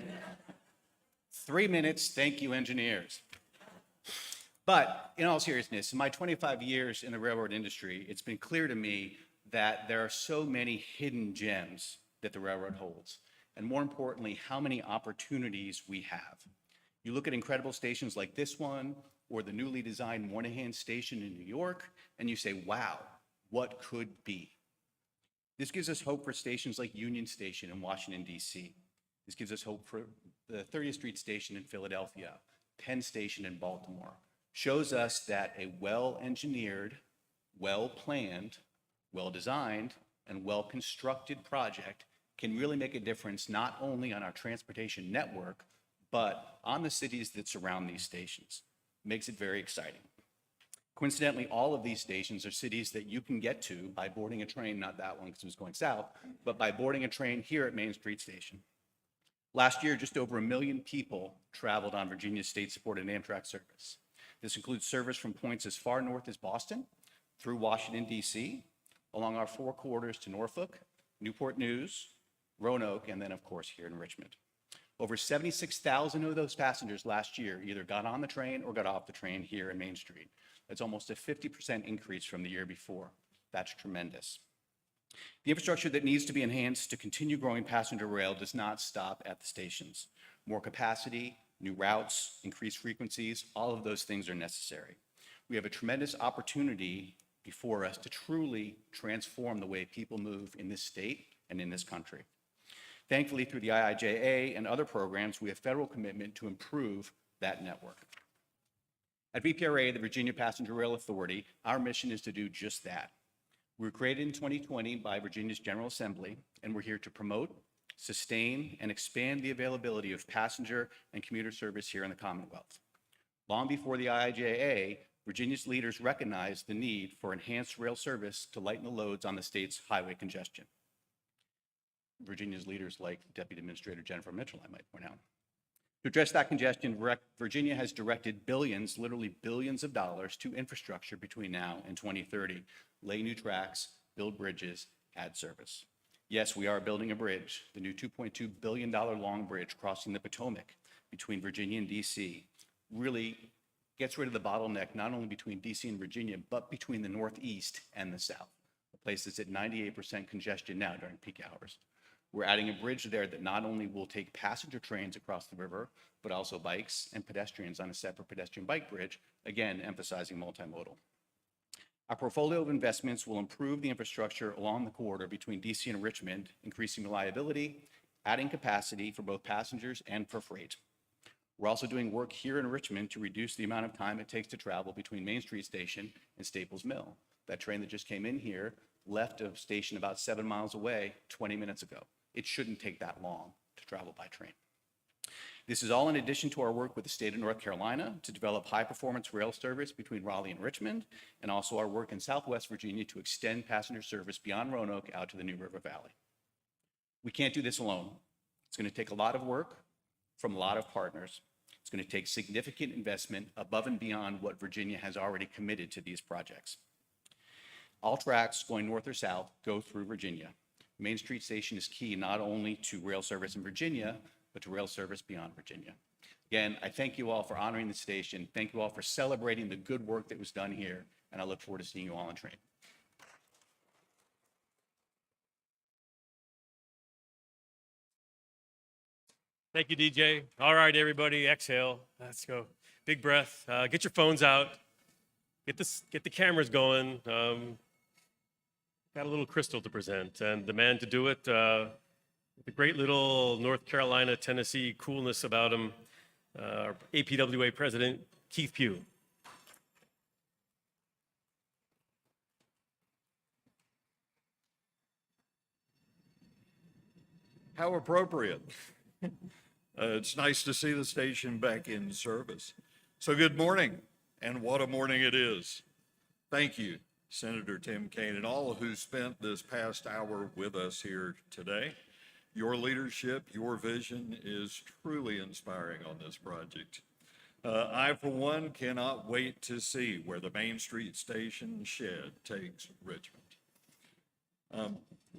3 minutes, thank you, engineers. But in all seriousness, in my 25 years in the railroad industry, it's been clear to me that there are so many hidden gems that the railroad holds, and more importantly, how many opportunities we have. You look at incredible stations like this one, or the newly designed Moynihan Station in New York, and you say, wow, what could be? This gives us hope for stations like Union Station in Washington, D.C. This gives us hope for the 30th Street Station in Philadelphia, Penn Station in Baltimore. Shows us that a well-engineered, well-planned, well-designed, and well-constructed project can really make a difference not only on our transportation network, but on the cities that surround these stations. Makes it very exciting. Coincidentally, all of these stations are cities that you can get to by boarding a train, not that one because it was going south, but by boarding a train here at Main Street Station. Last year, just over 1 million people traveled on Virginia's state-supported Amtrak service. This includes service from points as far north as Boston, through Washington, D.C., along our 4 corridors to Norfolk, Newport News, Roanoke, and then, of course, here in Richmond. Over 76,000 of those passengers last year either got on the train or got off the train here in Main Street. That's almost a 50% increase from the year before. That's tremendous. The infrastructure that needs to be enhanced to continue growing passenger rail does not stop at the stations. More capacity, new routes, increased frequencies, all of those things are necessary. We have a tremendous opportunity before us to truly transform the way people move in this state and in this country. Thankfully, through the IIJA and other programs, we have federal commitment to improve that network. At VPRA, the Virginia Passenger Rail Authority, our mission is to do just that. We were created in 2020 by Virginia's General Assembly, and we're here to promote, sustain, and expand the availability of passenger and commuter service here in the Commonwealth. Long before the IIJA, Virginia's leaders recognized the need for enhanced rail service to lighten the loads on the state's highway congestion. Virginia's leaders like Deputy Administrator Jennifer Mitchell, I might point out. To address that congestion, Virginia has directed billions, literally billions of dollars to infrastructure between now and 2030. Lay new tracks, build bridges, add service. Yes, we are building a bridge, the new $2.2 billion long bridge crossing the Potomac between Virginia and DC really gets rid of the bottleneck, not only between DC and Virginia, but between the Northeast and the South. The place is at 98% congestion now during peak hours. We're adding a bridge there that not only will take passenger trains across the river, but also bikes and pedestrians on a separate pedestrian bike bridge, again, emphasizing multimodal. Our portfolio of investments will improve the infrastructure along the corridor between DC and Richmond, increasing reliability, adding capacity for both passengers and for freight. We're also doing work here in Richmond to reduce the amount of time it takes to travel between Main Street Station and Staples Mill. That train that just came in here left a station about 7 miles away 20 minutes ago. It shouldn't take that long to travel by train. This is all in addition to our work with the state of North Carolina to develop high-performance rail service between Raleigh and Richmond, and also our work in Southwest Virginia to extend passenger service beyond Roanoke out to the New River Valley. We can't do this alone. It's going to take a lot of work from a lot of partners. It's going to take significant investment above and beyond what Virginia has already committed to these projects. All tracks going north or south go through Virginia. Main Street Station is key not only to rail service in Virginia, but to rail service beyond Virginia. Again, I thank you all for honoring the station. Thank you all for celebrating the good work that was done here, and I look forward to seeing you all on train. Thank you, DJ. All right, everybody, exhale. Let's go. Big breath. Get your phones out. Get the cameras going. Got a little crystal to present, and the man to do it, the great little North Carolina, Tennessee coolness about him, our APWA president, Keith Pugh. How appropriate. It's nice to see the station back in service. So good morning, and what a morning it is. Thank you, Senator Tim Kaine, and all who spent this past hour with us here today. Your leadership, your vision is truly inspiring on this project. I, for one, cannot wait to see where the Main Street Station shed takes Richmond.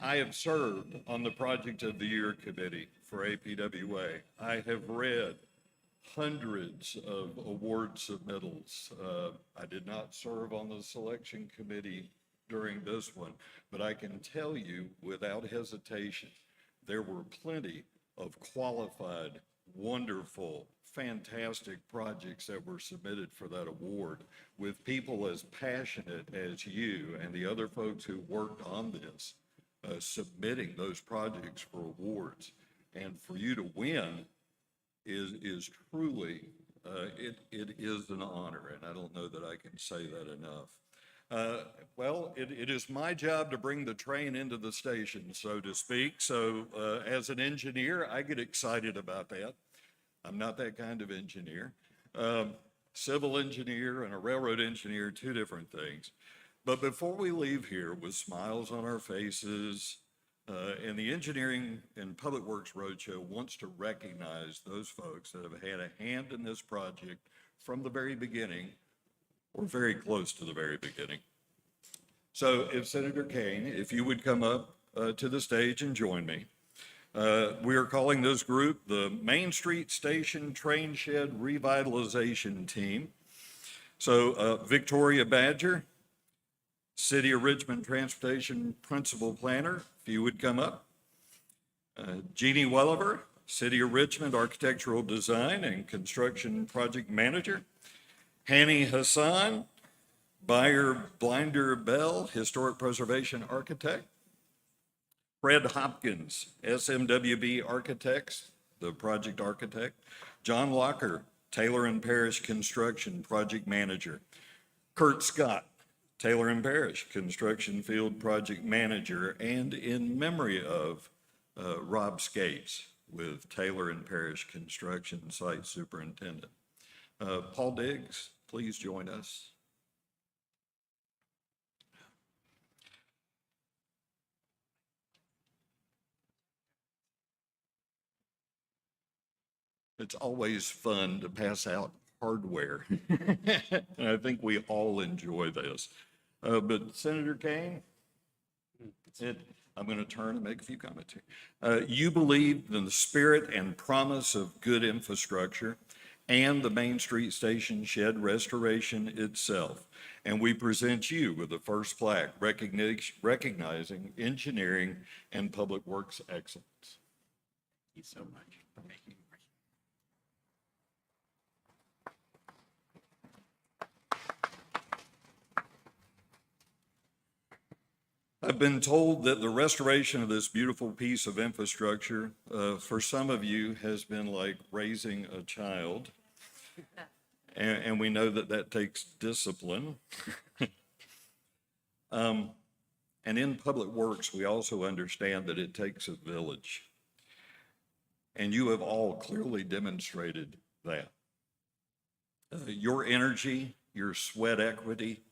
I have served on the Project of the Year Committee for APWA. I have read hundreds of award submittals. I did not serve on the selection committee during this one, but I can tell you without hesitation, there were plenty of qualified, wonderful, fantastic projects that were submitted for that award with people as passionate as you and the other folks who worked on this, submitting those projects for awards. And for you to win is truly, it is an honor, and I don't know that I can say that enough. Well, it is my job to bring the train into the station, so to speak. So as an engineer, I get excited about that. I'm not that kind of engineer. Civil engineer and a railroad engineer, two different things. But before we leave here with smiles on our faces, and the Engineering and Public Works Roadshow wants to recognize those folks that have had a hand in this project from the very beginning, or very close to the very beginning. So if Senator Kaine, if you would come up to the stage and join me. We are calling this group the Main Street Station Train Shed Revitalization Team. So Victoria Badger, City of Richmond Transportation Principal Planner, if you would come up. Jeannie Welliver, City of Richmond Architectural Design and Construction Project Manager. Hani Hassan, Buyer Blinder Bell, Historic Preservation Architect. Fred Hopkins, SMWB Architects, the project architect. John Locker, Taylor and Parrish Construction Project Manager. Kurt Scott, Taylor and Parrish Construction Field Project Manager, and in memory of Rob Skates with Taylor and Parrish Construction Site Superintendent. Paul Diggs, please join us. It's always fun to pass out hardware. And I think we all enjoy this. But Senator Kaine, I'm going to turn and make a few comments here. You believed in the spirit and promise of good infrastructure and the Main Street Station shed restoration itself. And we present you with the first plaque recognizing engineering and public works excellence. Thank you so much. Thank you. I've been told that the restoration of this beautiful piece of infrastructure, for some of you, has been like raising a child. And we know that that takes discipline. And in public works, we also understand that it takes a village. And you have all clearly demonstrated that. Your energy, your sweat equity,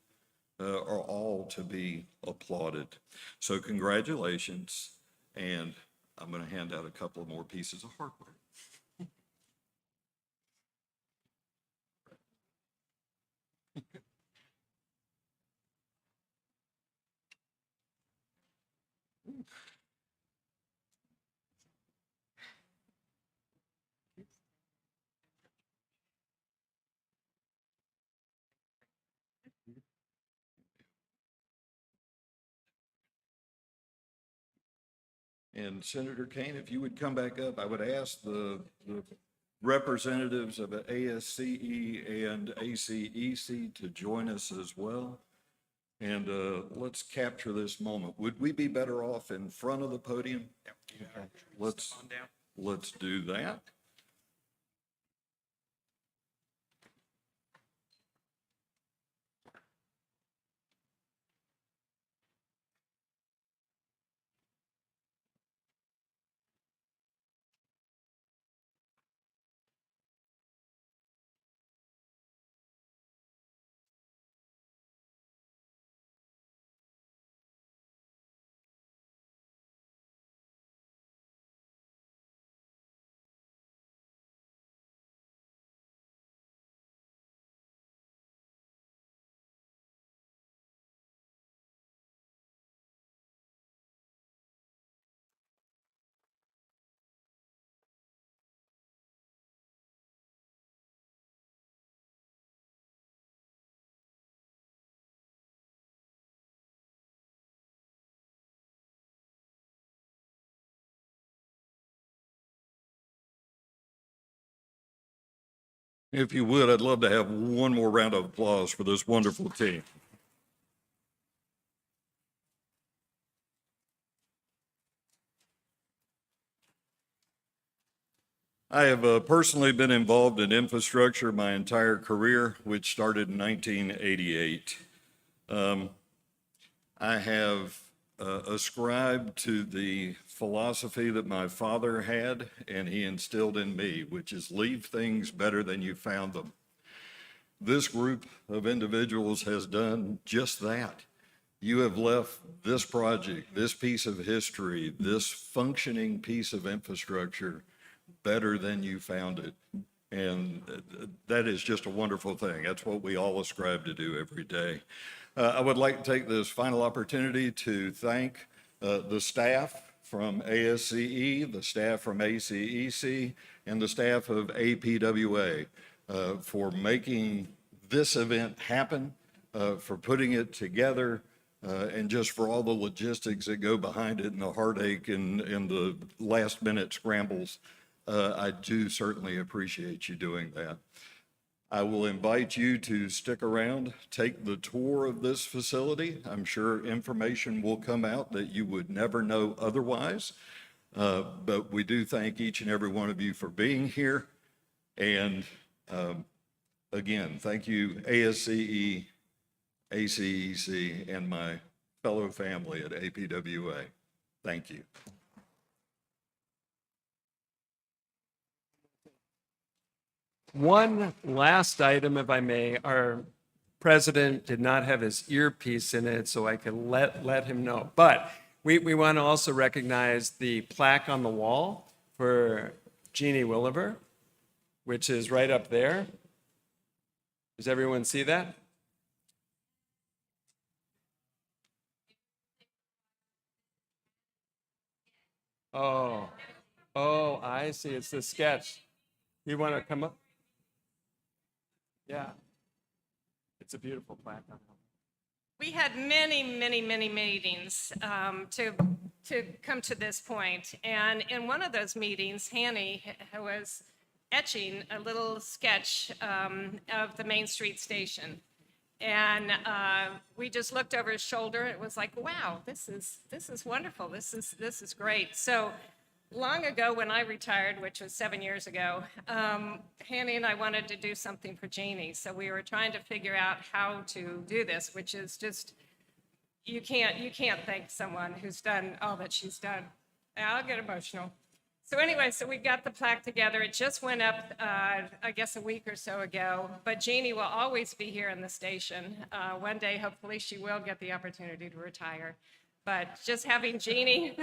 are all to be applauded. So congratulations, and I'm going to hand out a couple of more pieces of hardware. And Senator Kane, if you would come back up, I would ask the representatives of ASCE and ACEC to join us as well. And let's capture this moment. Would we be better off in front of the podium? Yeah. Let's do that. If you would, I'd love to have one more round of applause for this wonderful team. I have personally been involved in infrastructure my entire career, which started in 1988. I have ascribed to the philosophy that my father had and he instilled in me, which is leave things better than you found them. This group of individuals has done just that. You have left this project, this piece of history, this functioning piece of infrastructure better than you found it. And that is just a wonderful thing. That's what we all ascribe to do every day. I would like to take this final opportunity to thank the staff from ASCE, the staff from ACEC, and the staff of APWA for making this event happen, for putting it together, and just for all the logistics that go behind it and the heartache and the last minute scrambles. I do certainly appreciate you doing that. I will invite you to stick around, take the tour of this facility. I'm sure information will come out that you would never know otherwise. But we do thank each and every one of you for being here. And again, thank you, ASCE, ACEC, and my fellow family at APWA. Thank you. One last item, if I may. Our president did not have his earpiece in it, so I could let him know. But we want to also recognize the plaque on the wall for Jeannie Williver, which is right up there. Does everyone see that? Oh, oh, I see. It's the sketch. You want to come up? Yeah. It's a beautiful plaque. We had many, many, many meetings to come to this point. And in one of those meetings, Hanny was etching a little sketch of the Main Street station. And we just looked over his shoulder. It was like, wow, this is wonderful. This is great. So long ago when I retired, which was 7 years ago, Hanny and I wanted to do something for Jeannie. So we were trying to figure out how to do this, which is just, you can't thank someone who's done all that she's done. I'll get emotional. So anyway, so we got the plaque together. It just went up, I guess, a week or so ago. But Jeannie will always be here in the station. One day, hopefully, she will get the opportunity to retire. But just having Jeannie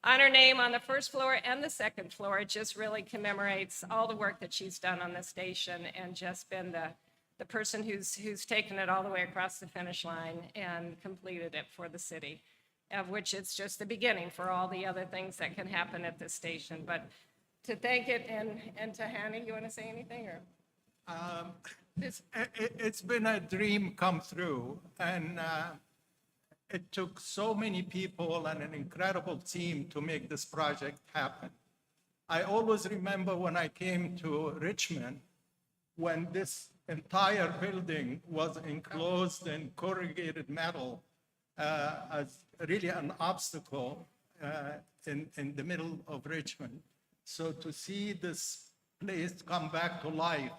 on her name on the first floor and the second floor, it just really commemorates all the work that she's done on the station and just been the person who's taken it all the way across the finish line and completed it for the city, of which it's just the beginning for all the other things that can happen at this station. But to thank it, and to Hanny, you want to say anything? Or It's been a dream come true, and it took so many people and an incredible team to make this project happen. I always remember when I came to Richmond, when this entire building was enclosed in corrugated metal as really an obstacle in the middle of Richmond. So to see this place come back to life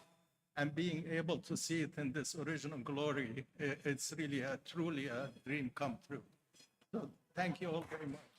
and being able to see it in this original glory, it's really truly a dream come true. So thank you all very much.